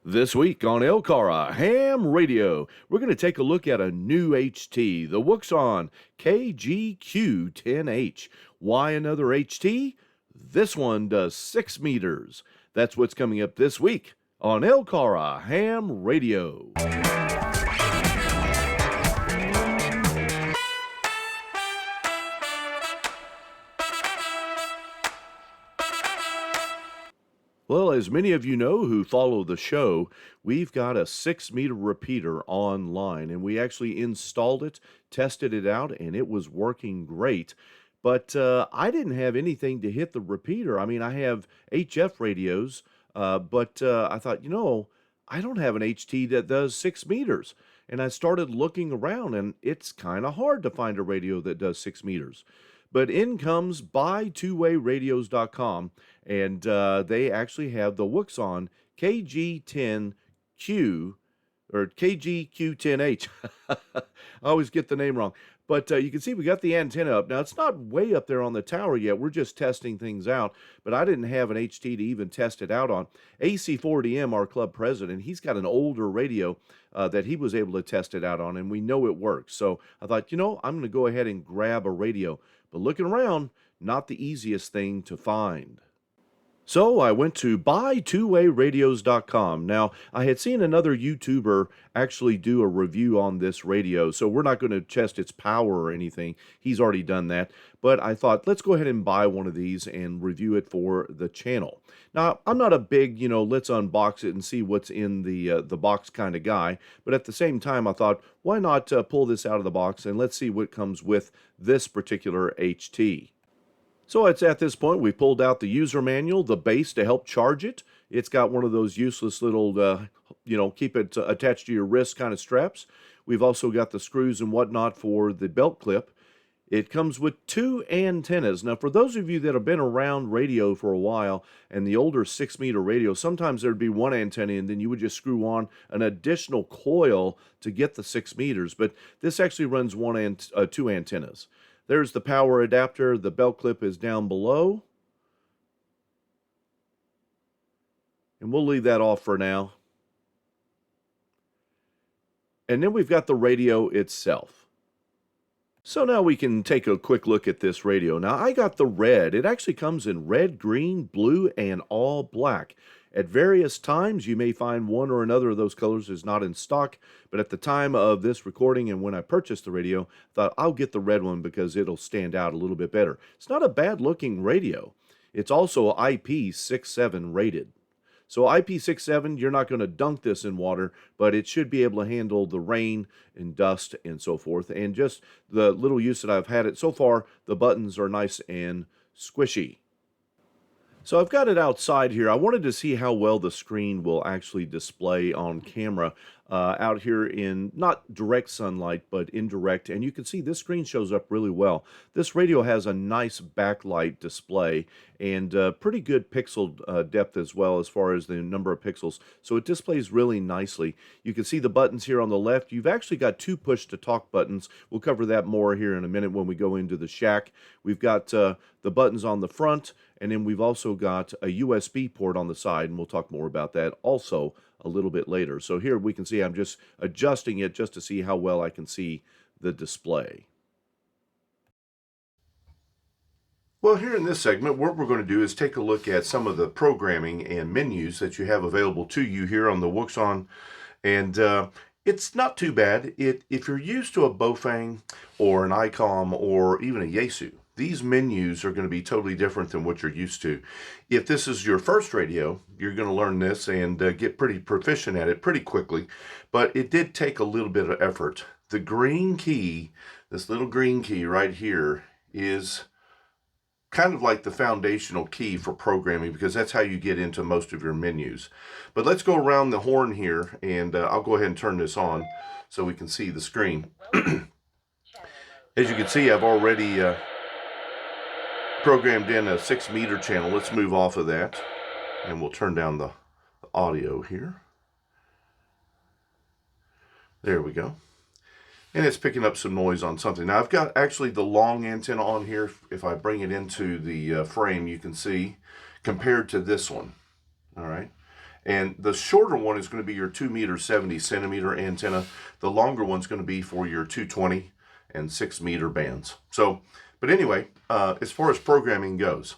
This week on LCARA Ham Radio, we're going to take a look at a new HT, the Wouxun KGQ10H. Why another HT? This one does 6 meters. That's what's coming up this week on LCARA Ham Radio. Well, as many of you know who follow the show, we've got a 6-meter repeater online, and we actually installed it, tested it out, and it was working great. But I didn't have anything to hit the repeater. I mean, I have HF radios, but I thought, I don't have an HT that does 6 meters. And I started looking around, and it's kind of hard to find a radio that does 6 meters. But in comes buytwowayradios.com, and they actually have the Wouxun KG10Q, or KGQ10H. I always get the name wrong. But you can see we got the antenna up. Now, it's not way up there on the tower yet. We're just testing things out. But I didn't have an HT to even test it out on. AC4DM, our club president, he's got an older radio that he was able to test it out on, and we know it works. So I thought, I'm going to go ahead and grab a radio. But looking around, not the easiest thing to find. So I went to buytwowayradios.com. Now, I had seen another YouTuber actually do a review on this radio, so we're not going to test its power or anything. He's already done that. But I thought, let's go ahead and buy one of these and review it for the channel. Now, I'm not a big, let's unbox it and see what's in the box kind of guy. But at the same time, I thought, why not pull this out of the box and let's see what comes with this particular HT. So it's at this point we pulled out the user manual, the base to help charge it. It's got one of those useless little, keep it attached to your wrist kind of straps. We've also got the screws and whatnot for the belt clip. It comes with 2 antennas. Now, for those of you that have been around radio for a while and the older 6-meter radio, sometimes there'd be one antenna and then you would just screw on an additional coil to get the 6 meters. But this actually runs 2 antennas. There's the power adapter. The belt clip is down below. And we'll leave that off for now. And then we've got the radio itself. So now we can take a quick look at this radio. Now I got the red. It actually comes in red, green, blue, and all black. At various times, you may find one or another of those colors is not in stock, but at the time of this recording and when I purchased the radio, I thought I'll get the red one because it'll stand out a little bit better. It's not a bad-looking radio. It's also IP67 rated. So IP67, you're not going to dunk this in water, but it should be able to handle the rain and dust and so forth. And just the little use that I've had it so far, the buttons are nice and squishy. So I've got it outside here. I wanted to see how well the screen will actually display on camera out here in not direct sunlight, but indirect. And you can see this screen shows up really well. This radio has a nice backlight display and pretty good pixel depth as well as far as the number of pixels. So it displays really nicely. You can see the buttons here on the left. You've actually got 2 push-to-talk buttons. We'll cover that more here in a minute when we go into the shack. We've got the buttons on the front, and then we've also got a USB port on the side, and we'll talk more about that also a little bit later. So here we can see I'm just adjusting it just to see how well I can see the display. Well, here in this segment, what we're going to do is take a look at some of the programming and menus that you have available to you here on the Wouxun. And it's not too bad. If you're used to a Bofang or an ICOM or even a Yaesu, these menus are going to be totally different than what you're used to. If this is your first radio, you're going to learn this and get pretty proficient at it pretty quickly. But it did take a little bit of effort. The green key, this little green key right here, is kind of like the foundational key for programming because that's how you get into most of your menus. But let's go around the horn here, and I'll go ahead and turn this on so we can see the screen. As you can see, I've already programmed in a 6-meter channel. Let's move off of that and we'll turn down the audio here. There we go. And it's picking up some noise on something. Now I've got actually the long antenna on here. If I bring it into the frame, you can see compared to this one. All right. And the shorter one is going to be your 2 meter 70 centimeter antenna. The longer one's going to be for your 220 and 6 meter bands. So, but anyway, as far as programming goes,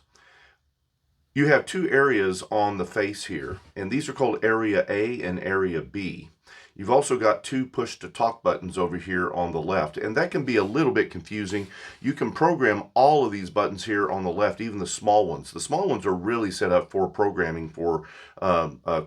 you have two areas on the face here, and these are called Area A and Area B. You've also got two push-to-talk buttons over here on the left, and that can be a little bit confusing. You can program all of these buttons here on the left, even the small ones. The small ones are really set up for programming for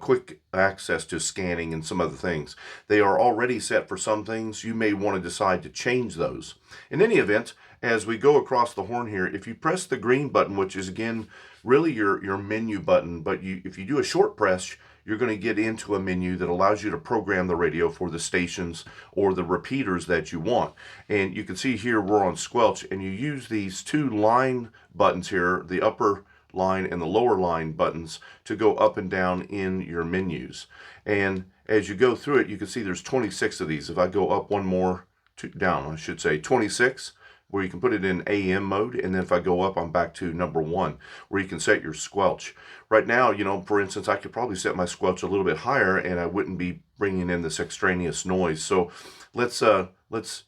quick access to scanning and some other things. They are already set for some things. You may want to decide to change those. In any event, as we go across the horn here, if you press the green button, which is again really your menu button, but if you do a short press, you're going to get into a menu that allows you to program the radio for the stations or the repeaters that you want. And you can see here we're on squelch, and you use these two line buttons here, the upper line and the lower line buttons, to go up and down in your menus. And as you go through it, you can see there's 26 of these. If I go up one more, down, I should say, 26, where you can put it in AM mode, and then if I go up, I'm back to number 1, where you can set your squelch. Right now, you know, for instance, I could probably set my squelch a little bit higher, and I wouldn't be bringing in this extraneous noise. So let's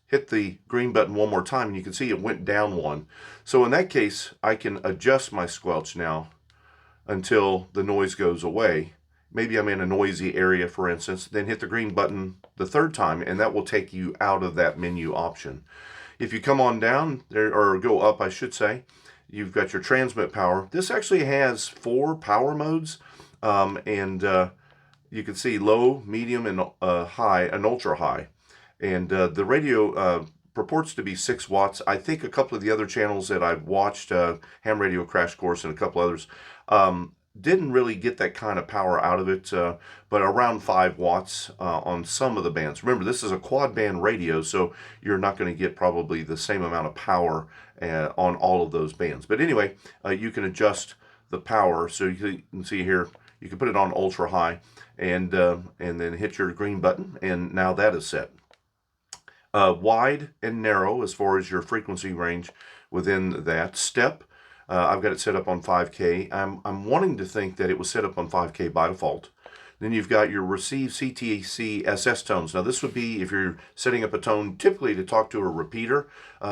hit the green button one more time, and you can see it went down 1. So in that case, I can adjust my squelch now until the noise goes away. Maybe I'm in a noisy area, for instance, then hit the green button the third time, and that will take you out of that menu option. If you come on down there, or go up, I should say, you've got your transmit power. This actually has 4 power modes, and you can see low, medium, and high, and ultra high. And the radio purports to be 6 watts. I think a couple of the other channels that I've watched, HAMRadio Crash Course and a couple others, didn't really get that kind of power out of it, but around 5 watts on some of the bands. Remember, this is a quad band radio, so you're not going to get probably the same amount of power on all of those bands. But anyway, you can adjust the power. So you can see here, you can put it on ultra high, and then hit your green button, and now that is set. Wide and narrow as far as your frequency range within that step. I've got it set up on 5K. I'm wanting to think that it was set up on 5K by default. Then you've got your receive CTC SS tones. Now this would be if you're setting up a tone typically to talk to a repeater.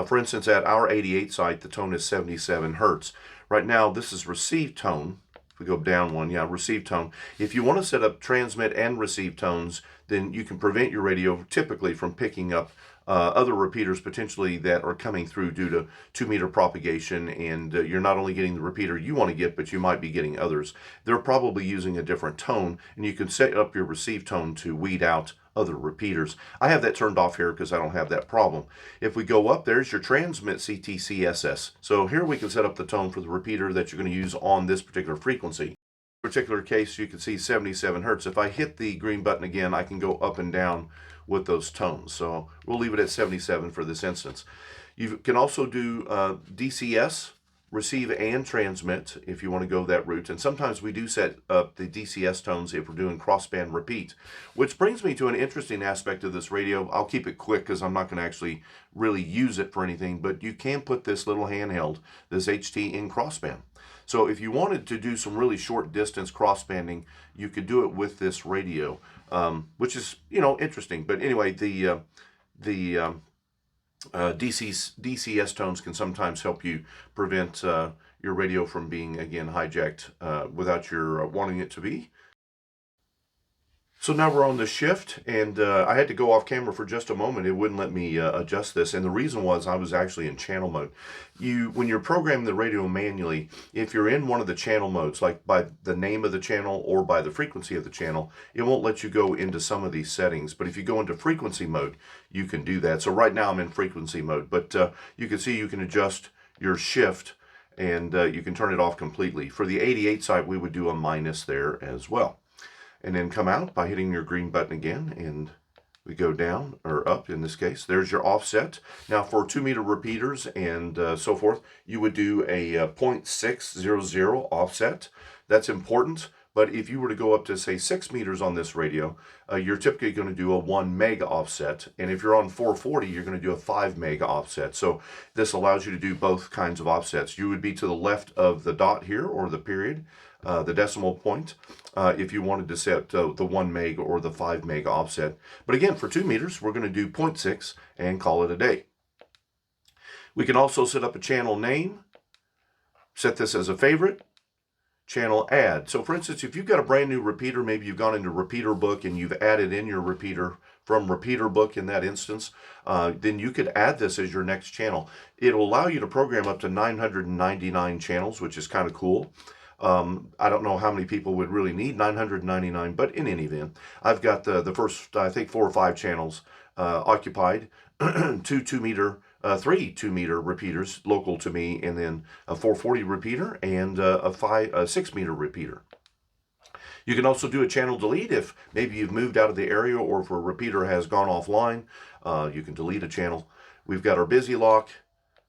For instance, at our 88 site, the tone is 77 Hertz. Right now, this is receive tone. If we go down one, yeah, receive tone. If you want to set up transmit and receive tones, then you can prevent your radio typically from picking up other repeaters potentially that are coming through due to 2 meter propagation, and you're not only getting the repeater you want to get, but you might be getting others. They're probably using a different tone, and you can set up your receive tone to weed out other repeaters. I have that turned off here because I don't have that problem. If we go up, there's your transmit CTCSS. So here we can set up the tone for the repeater that you're going to use on this particular frequency. In this particular case, you can see 77 Hertz. If I hit the green button again, I can go up and down with those tones. So we'll leave it at 77 for this instance. You can also do DCS, receive and transmit, if you want to go that route. And sometimes we do set up the DCS tones if we're doing crossband repeat, which brings me to an interesting aspect of this radio. I'll keep it quick because I'm not going to actually really use it for anything, but you can put this little handheld, this HT, in crossband. So if you wanted to do some really short distance crossbanding, you could do it with this radio, which is, you know, interesting. But anyway, the DCS tones can sometimes help you prevent your radio from being, again, hijacked without your wanting it to be. So now we're on the shift, and I had to go off camera for just a moment. It wouldn't let me adjust this, and the reason was I was actually in channel mode. When you're programming the radio manually, if you're in one of the channel modes, like by the name of the channel or by the frequency of the channel, it won't let you go into some of these settings. But if you go into frequency mode, you can do that. So right now I'm in frequency mode, but you can see you can adjust your shift, and you can turn it off completely. For the 88 site, we would do a minus there as well. And then come out by hitting your green button again, and we go down, or up in this case. There's your offset. Now for 2 meter repeaters and so forth, you would do a 0.600 offset. That's important, but if you were to go up to, say, 6 meters on this radio, you're typically going to do a 1 mega offset. And if you're on 440, you're going to do a 5 mega offset. So this allows you to do both kinds of offsets. You would be to the left of the dot here, or the period, the decimal point, if you wanted to set the 1 meg or the 5 meg offset. But again, for 2 meters, we're going to do 0.6 and call it a day. We can also set up a channel name, set this as a favorite, channel add. So for instance, if you've got a brand new repeater, maybe you've gone into repeater book and you've added in your repeater from repeater book in that instance, then you could add this as your next channel. It'll allow you to program up to 999 channels, which is kind of cool. I don't know how many people would really need 999, but in any event, I've got the first, I think, 4 or 5 channels occupied, 3 2-meter repeaters local to me, and then a 440 repeater and a 6-meter repeater. You can also do a channel delete if maybe you've moved out of the area or if a repeater has gone offline. You can delete a channel. We've got our busy lock,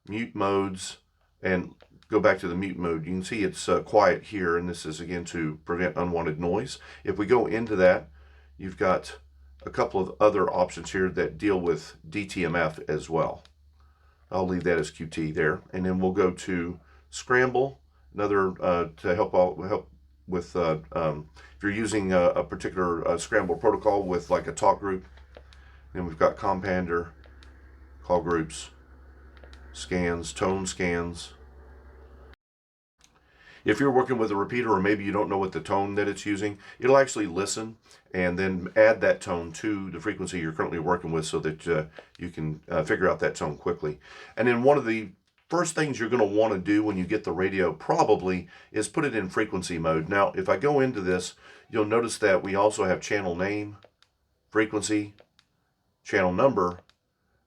mute modes, and go back to the mute mode. You can see it's quiet here, and this is again to prevent unwanted noise. If we go into that, you've got a couple of other options here that deal with DTMF as well. I'll leave that as QT there, and then we'll go to scramble, another to help with if you're using a particular scramble protocol with like a talk group. Then we've got compander, call groups, scans, tone scans. If you're working with a repeater or maybe you don't know what the tone that it's using, it'll actually listen and then add that tone to the frequency you're currently working with so that you can figure out that tone quickly. And then one of the first things you're going to want to do when you get the radio probably is put it in frequency mode. Now, if I go into this, you'll notice that we also have channel name, frequency, channel number,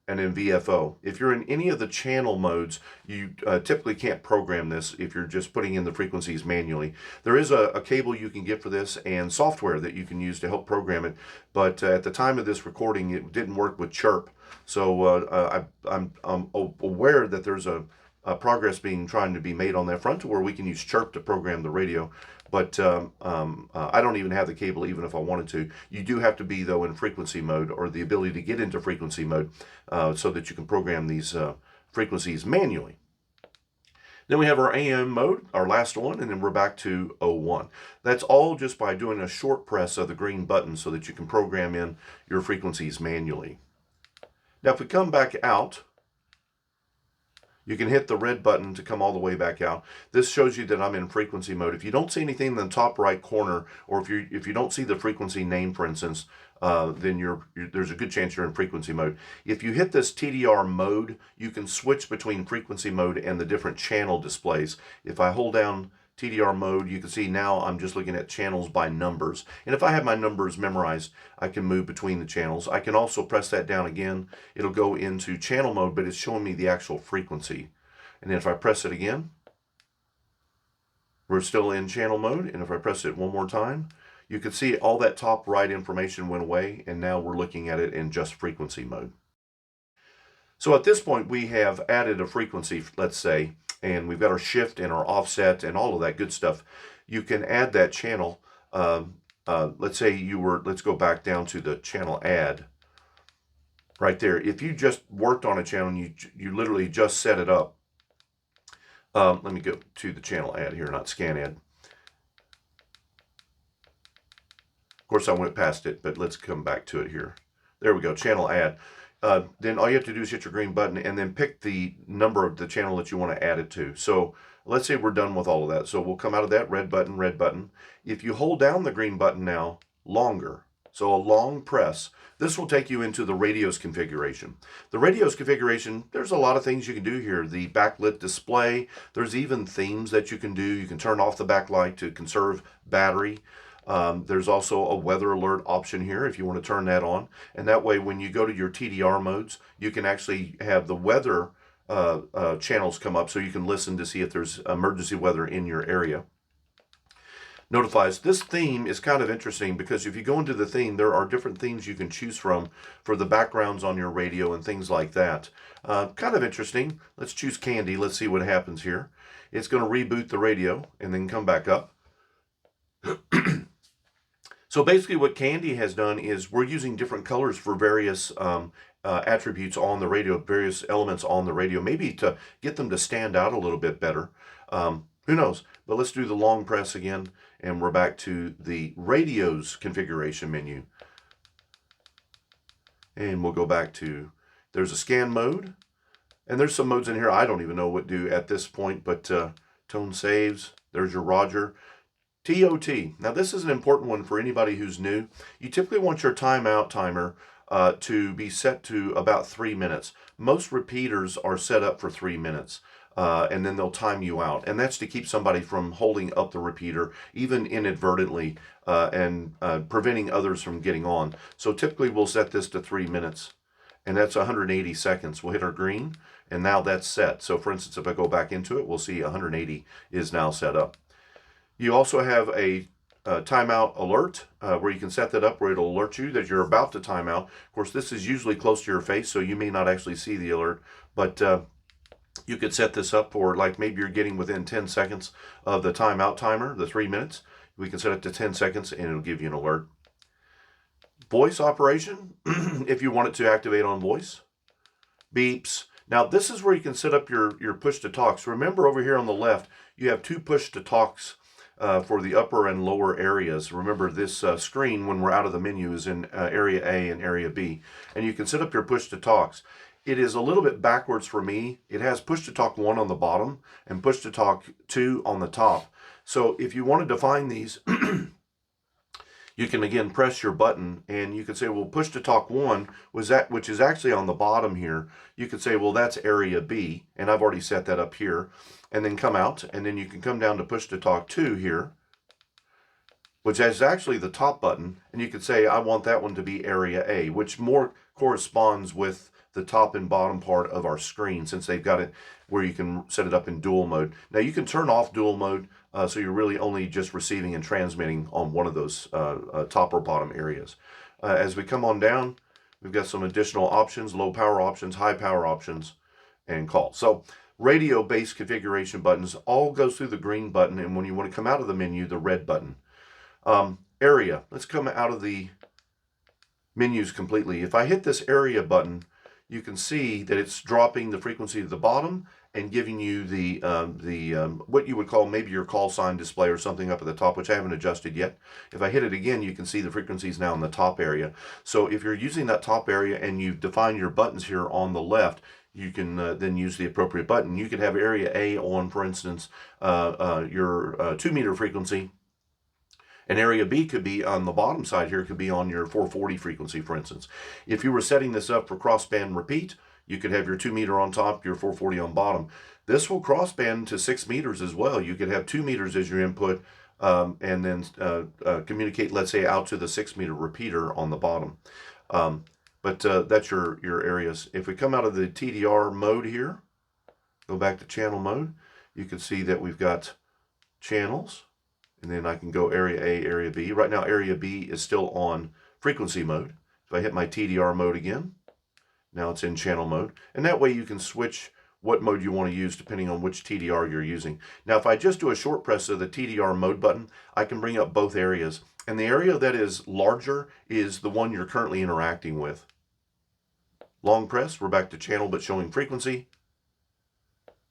and then VFO. If you're in any of the channel modes, you typically can't program this if you're just putting in the frequencies manually. There is a cable you can get for this and software that you can use to help program it, but at the time of this recording, it didn't work with Chirp. So I'm aware that there's a progress trying to be made on that front to where we can use Chirp to program the radio. But I don't even have the cable even if I wanted to. You do have to be, though, in frequency mode or the ability to get into frequency mode so that you can program these frequencies manually. Then we have our AM mode, our last one, and then we're back to 01. That's all just by doing a short press of the green button so that you can program in your frequencies manually. Now, if we come back out, you can hit the red button to come all the way back out. This shows you that I'm in frequency mode. If you don't see anything in the top right corner, or if you don't see the frequency name, for instance, then there's a good chance you're in frequency mode. If you hit this TDR mode, you can switch between frequency mode and the different channel displays. If I hold down TDR mode, you can see now I'm just looking at channels by numbers. And if I have my numbers memorized, I can move between the channels. I can also press that down again. It'll go into channel mode, but it's showing me the actual frequency. And then if I press it again, we're still in channel mode. And if I press it one more time, you can see all that top right information went away, and now we're looking at it in just frequency mode. So at this point, we have added a frequency, let's say, and we've got our shift and our offset and all of that good stuff. You can add that channel. Let's say let's go back down to the channel add right there. If you just worked on a channel and you literally just set it up, let me go to the channel add here, not scan add. Of course, I went past it, but let's come back to it here. There we go, channel add. Then all you have to do is hit your green button and then pick the number of the channel that you want to add it to. So let's say we're done with all of that. So we'll come out of that red button, red button. If you hold down the green button now, longer, so a long press, this will take you into the radio's configuration. The radio's configuration, there's a lot of things you can do here. The backlit display, there's even themes that you can do. You can turn off the backlight to conserve battery. There's also a weather alert option here if you want to turn that on. And that way, when you go to your TDR modes, you can actually have the weather channels come up so you can listen to see if there's emergency weather in your area. Notifies. This theme is kind of interesting because if you go into the theme, there are different themes you can choose from for the backgrounds on your radio and things like that. Kind of interesting. Let's choose Candy. Let's see what happens here. It's going to reboot the radio and then come back up. So basically what Candy has done is we're using different colors for various attributes on the radio, various elements on the radio, maybe to get them to stand out a little bit better. Who knows? But let's do the long press again, and we're back to the radio's configuration menu. And we'll go back to, there's a scan mode, and there's some modes in here I don't even know what do at this point, but tone saves, there's your Roger. TOT, now this is an important one for anybody who's new. You typically want your timeout timer to be set to about 3 minutes. Most repeaters are set up for 3 minutes. And then they'll time you out. And that's to keep somebody from holding up the repeater, even inadvertently, and preventing others from getting on. So typically we'll set this to 3 minutes, and that's 180 seconds. We'll hit our green, and now that's set. So for instance, if I go back into it, we'll see 180 is now set up. You also have a timeout alert where you can set that up where it'll alert you that you're about to time out. Of course, this is usually close to your face, so you may not actually see the alert, but you could set this up for, like, maybe you're getting within 10 seconds of the timeout timer, the 3 minutes. We can set it to 10 seconds and it'll give you an alert. Voice operation, if you want it to activate on voice. Beeps. Now this is where you can set up your push to talks. Remember over here on the left, you have 2 push to talks for the upper and lower areas. Remember this screen when we're out of the menu is in area A and area B. And you can set up your push to talks. It is a little bit backwards for me. It has push to talk 1 on the bottom and push to talk 2 on the top. So if you want to define these, you can again press your button and you can say, well, push to talk 1 was that, which is actually on the bottom here. You could say, well, that's area B, and I've already set that up here. And then come out, and then you can come down to push to talk 2 here, which is actually the top button. And you could say, I want that one to be area A, which more corresponds with the top and bottom part of our screen, since they've got it where you can set it up in dual mode. Now you can turn off dual mode, so you're really only just receiving and transmitting on one of those top or bottom areas. As we come on down, we've got some additional options: low power options, high power options, and call. So radio-based configuration buttons all goes through the green button, and when you want to come out of the menu, the red button. Area, let's come out of the menus completely. If I hit this area button, you can see that it's dropping the frequency to the bottom and giving you the what you would call maybe your call sign display or something up at the top, which I haven't adjusted yet. If I hit it again, you can see the frequencies now in the top area. So if you're using that top area and you've defined your buttons here on the left, you can then use the appropriate button. You could have area A on, for instance, your 2 meter frequency. And area B could be on the bottom side here, could be on your 440 frequency, for instance. If you were setting this up for crossband repeat, you could have your 2 meter on top, your 440 on bottom. This will crossband to 6 meters as well. You could have 2 meters as your input and then communicate, let's say, out to the 6 meter repeater on the bottom. But that's your areas. If we come out of the TDR mode here, go back to channel mode, you can see that we've got channels. And then I can go area A, area B. Right now, area B is still on frequency mode. If I hit my TDR mode again, now it's in channel mode. And that way you can switch what mode you want to use depending on which TDR you're using. Now, if I just do a short press of the TDR mode button, I can bring up both areas. And the area that is larger is the one you're currently interacting with. Long press, we're back to channel but showing frequency.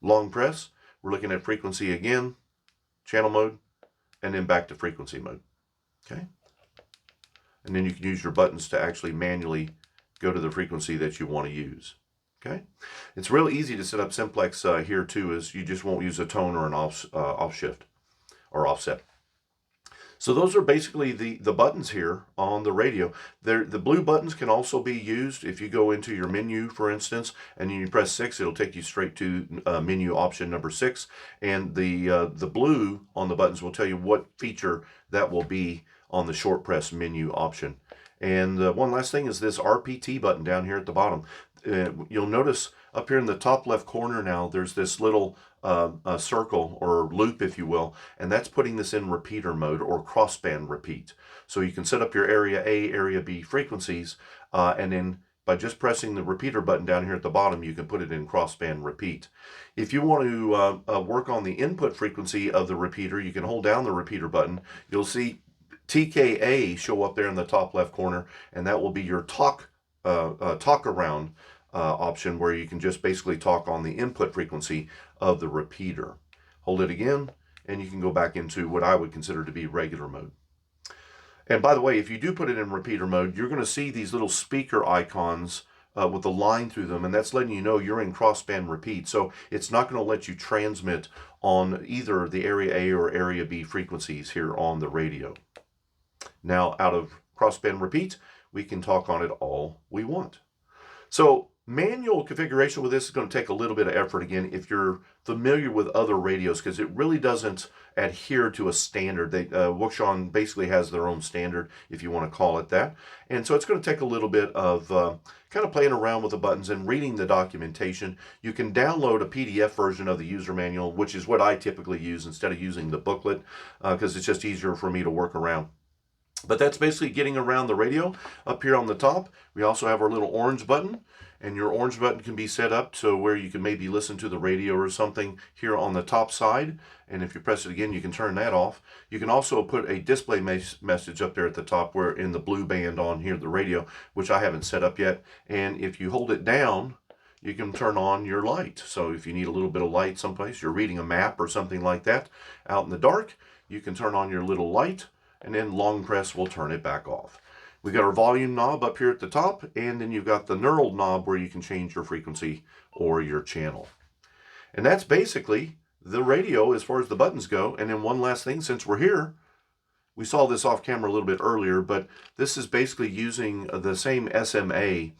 Long press, we're looking at frequency again, channel mode, and then back to frequency mode. Okay. And then you can use your buttons to actually manually go to the frequency that you want to use. Okay. It's real easy to set up simplex here too, is you just won't use a tone or an off shift or offset. So those are basically the buttons here on the radio. The blue buttons can also be used if you go into your menu, for instance, and you press 6, it'll take you straight to menu option number 6. And the blue on the buttons will tell you what feature that will be on the short press menu option. And one last thing is this RPT button down here at the bottom. You'll notice up here in the top left corner now, there's this little circle or loop, if you will, and that's putting this in repeater mode or crossband repeat. So you can set up your area A, area B frequencies, and then by just pressing the repeater button down here at the bottom, you can put it in crossband repeat. If you want to work on the input frequency of the repeater, you can hold down the repeater button. You'll see TKA show up there in the top left corner, and that will be your talk around option, where you can just basically talk on the input frequency of the repeater. Hold it again, and you can go back into what I would consider to be regular mode. And by the way, if you do put it in repeater mode, you're going to see these little speaker icons with the line through them, and that's letting you know you're in crossband repeat. So it's not going to let you transmit on either the area A or area B frequencies here on the radio. Now, out of crossband repeat, we can talk on it all we want. So manual configuration with this is going to take a little bit of effort again if you're familiar with other radios, because it really doesn't adhere to a standard. Wouxun basically has their own standard, if you want to call it that. And so it's going to take a little bit of kind of playing around with the buttons and reading the documentation. You can download a PDF version of the user manual, which is what I typically use instead of using the booklet, because it's just easier for me to work around. But that's basically getting around the radio. Up here on the top, we also have our little orange button, and your orange button can be set up to where you can maybe listen to the radio or something here on the top side. And if you press it again, you can turn that off. You can also put a display message up there at the top where in the blue band on here, the radio, which I haven't set up yet. And if you hold it down, you can turn on your light. So if you need a little bit of light someplace, you're reading a map or something like that out in the dark, you can turn on your little light, and then long press will turn it back off. We got our volume knob up here at the top, and then you've got the knurled knob where you can change your frequency or your channel. And that's basically the radio as far as the buttons go. And then one last thing, since we're here, we saw this off camera a little bit earlier, but this is basically using the same SMA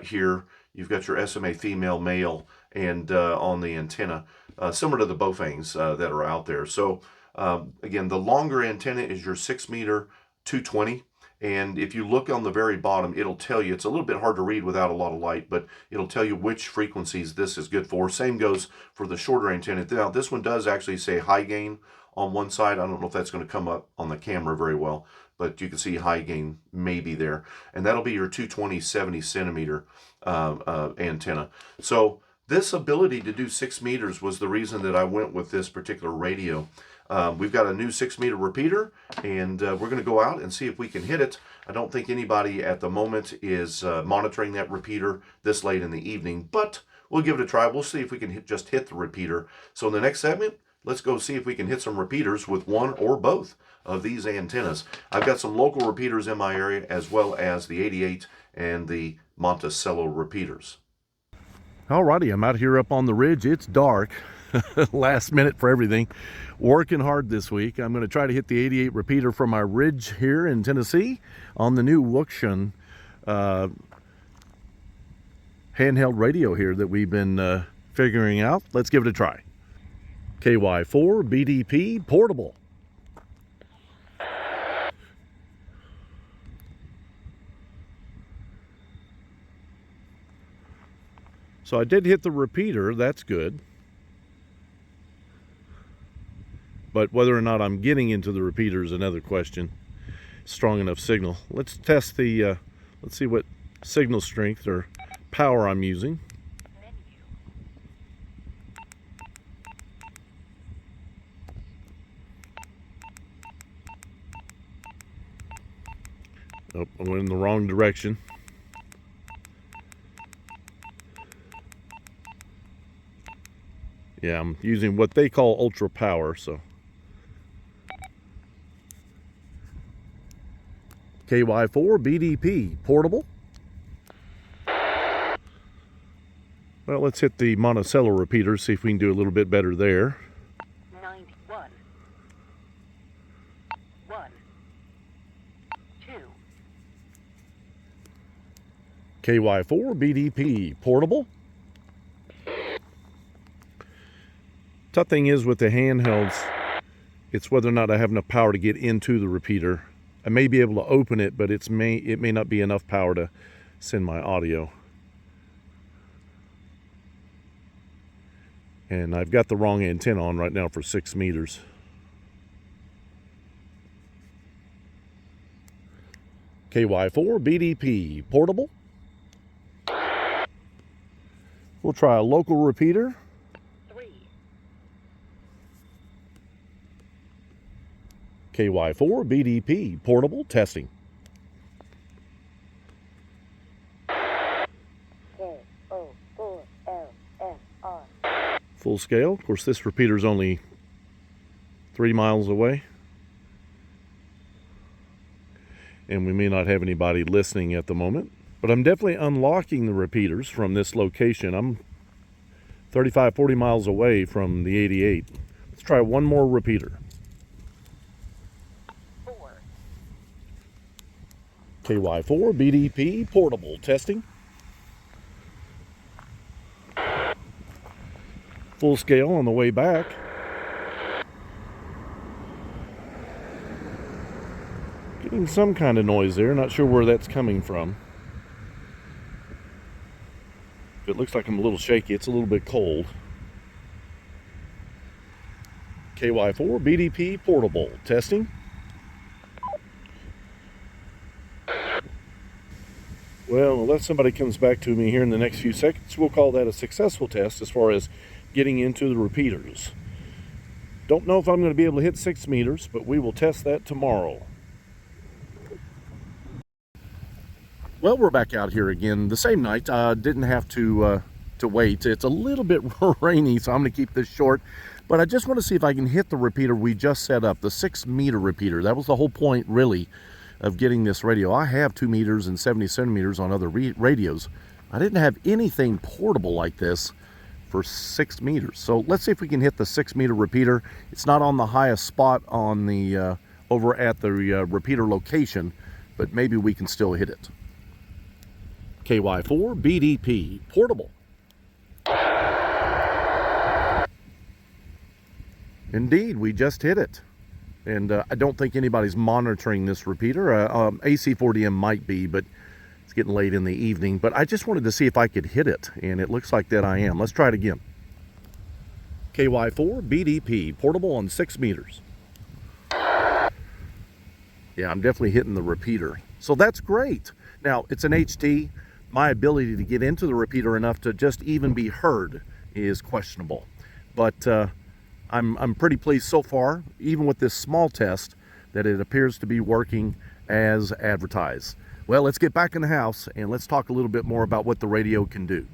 here. You've got your SMA female, male, and on the antenna, similar to the Baofengs that are out there. So again, the longer antenna is your 6 meter 220. And if you look on the very bottom, it'll tell you, it's a little bit hard to read without a lot of light, but it'll tell you which frequencies this is good for. Same goes for the shorter antenna. Now, this one does actually say high gain on one side. I don't know if that's going to come up on the camera very well, but you can see high gain maybe there. And that'll be your 220 70 centimeter antenna. So this ability to do 6 meters was the reason that I went with this particular radio. We've got a new 6 meter repeater, and we're going to go out and see if we can hit it. I don't think anybody at the moment is monitoring that repeater this late in the evening, but we'll give it a try. We'll see if we can just hit the repeater. So in the next segment, let's go see if we can hit some repeaters with one or both of these antennas. I've got some local repeaters in my area, as well as the 88 and the Monticello repeaters. Alrighty, I'm out here up on the ridge. It's dark. Last minute for everything. Working hard this week. I'm going to try to hit the 88 repeater from my ridge here in Tennessee on the new Wouxun handheld radio here that we've been figuring out. Let's give it a try. KY4 BDP portable. So I did hit the repeater, that's good. But whether or not I'm getting into the repeater is another question. Strong enough signal. Let's test the, let's see what signal strength or power I'm using. Oh, I went in the wrong direction. Yeah, I'm using what they call ultra power, so. KY4 BDP portable. Well, let's hit the Monticello repeater, see if we can do a little bit better there. 91. 1. 2. KY4 BDP portable. Tough thing is with the handhelds, it's whether or not I have enough power to get into the repeater. I may be able to open it, but it may not be enough power to send my audio. And I've got the wrong antenna on right now for 6 meters. KY4 BDP portable. We'll try a local repeater. 3. KY4 BDP portable testing. K-O-4-L-F-R. Full scale. Of course, this repeater is only 3 miles away. And we may not have anybody listening at the moment, but I'm definitely unlocking the repeaters from this location. I'm 35, 40 miles away from the 88. Let's try one more repeater. 4. KY4 BDP portable testing. Full scale on the way back. Getting some kind of noise there, not sure where that's coming from. It looks like I'm a little shaky, it's a little bit cold. KY4 BDP portable testing. Well, unless somebody comes back to me here in the next few seconds, we'll call that a successful test as far as getting into the repeaters. Don't know if I'm going to be able to hit 6 meters, but we will test that tomorrow. Well, we're back out here again the same night. Didn't have to wait. It's a little bit rainy, so I'm going to keep this short. But I just want to see if I can hit the repeater we just set up, the 6 meter repeater. That was the whole point, really, of getting this radio. I have 2 meters and 70 centimeters on other radios. I didn't have anything portable like this for 6 meters. So let's see if we can hit the 6 meter repeater. It's not on the highest spot on the over at the repeater location, but maybe we can still hit it. KY4 BDP portable. Indeed, we just hit it. And I don't think anybody's monitoring this repeater. AC4DM might be, but it's getting late in the evening. But I just wanted to see if I could hit it, and it looks like that I am. Let's try it again. KY4 BDP portable on 6 meters. Yeah, I'm definitely hitting the repeater. So that's great. Now, it's an HT. My ability to get into the repeater enough to just even be heard is questionable. But I'm pretty pleased so far, even with this small test, that it appears to be working as advertised. Well, let's get back in the house and let's talk a little bit more about what the radio can do.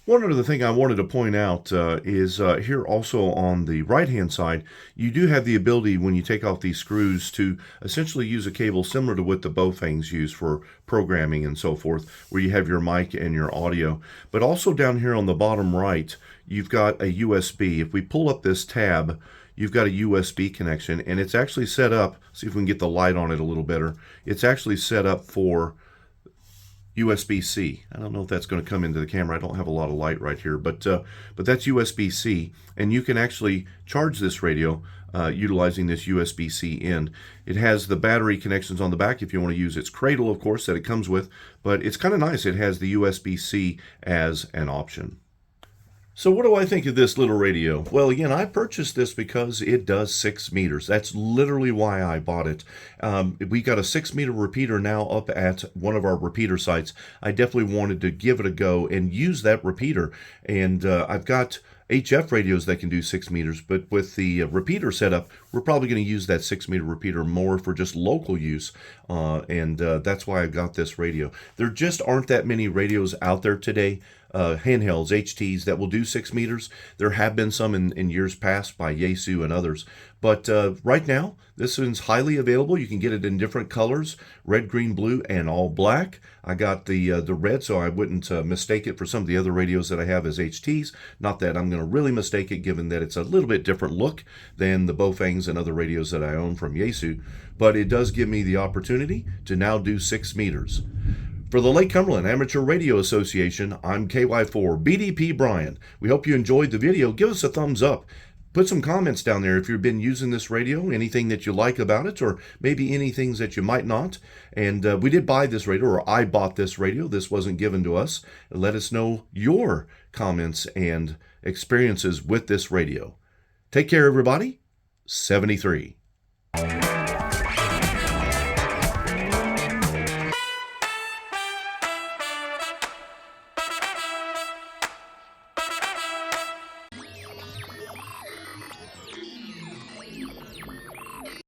One other thing I wanted to point out is here also on the right-hand side, you do have the ability when you take off these screws to essentially use a cable similar to what the Baofengs use for programming and so forth, where you have your mic and your audio. But also down here on the bottom right, you've got a USB. If we pull up this tab, you've got a USB connection, and it's actually set up, see if we can get the light on it a little better, it's actually set up for USB-C. I don't know if that's going to come into the camera. I don't have a lot of light right here, but that's USB-C, and you can actually charge this radio utilizing this USB-C end. It has the battery connections on the back if you want to use its cradle, of course, that it comes with, but it's kind of nice. It has the USB-C as an option. So what do I think of this little radio? Well, again, I purchased this because it does 6 meters. That's literally why I bought it. We got a 6 meter repeater now up at one of our repeater sites. I definitely wanted to give it a go and use that repeater. And I've got HF radios that can do 6 meters, but with the repeater setup, we're probably going to use that 6 meter repeater more for just local use, and that's why I got this radio. There just aren't that many radios out there today, handhelds, HTs, that will do 6 meters. There have been some in years past by Yaesu and others, but right now, this one's highly available. You can get it in different colors, red, green, blue, and all black. I got the red so I wouldn't mistake it for some of the other radios that I have as HTs. Not that I'm going to really mistake it, given that it's a little bit different look than the Baofengs and other radios that I own from Yaesu, but it does give me the opportunity to now do 6 meters. For the Lake Cumberland Amateur Radio Association, I'm KY4 BDP Brian. We hope you enjoyed the video. Give us a thumbs up. Put some comments down there if you've been using this radio, anything that you like about it, or maybe any things that you might not. And we did buy this radio, or I bought this radio. This wasn't given to us. Let us know your comments and experiences with this radio. Take care, everybody. 73.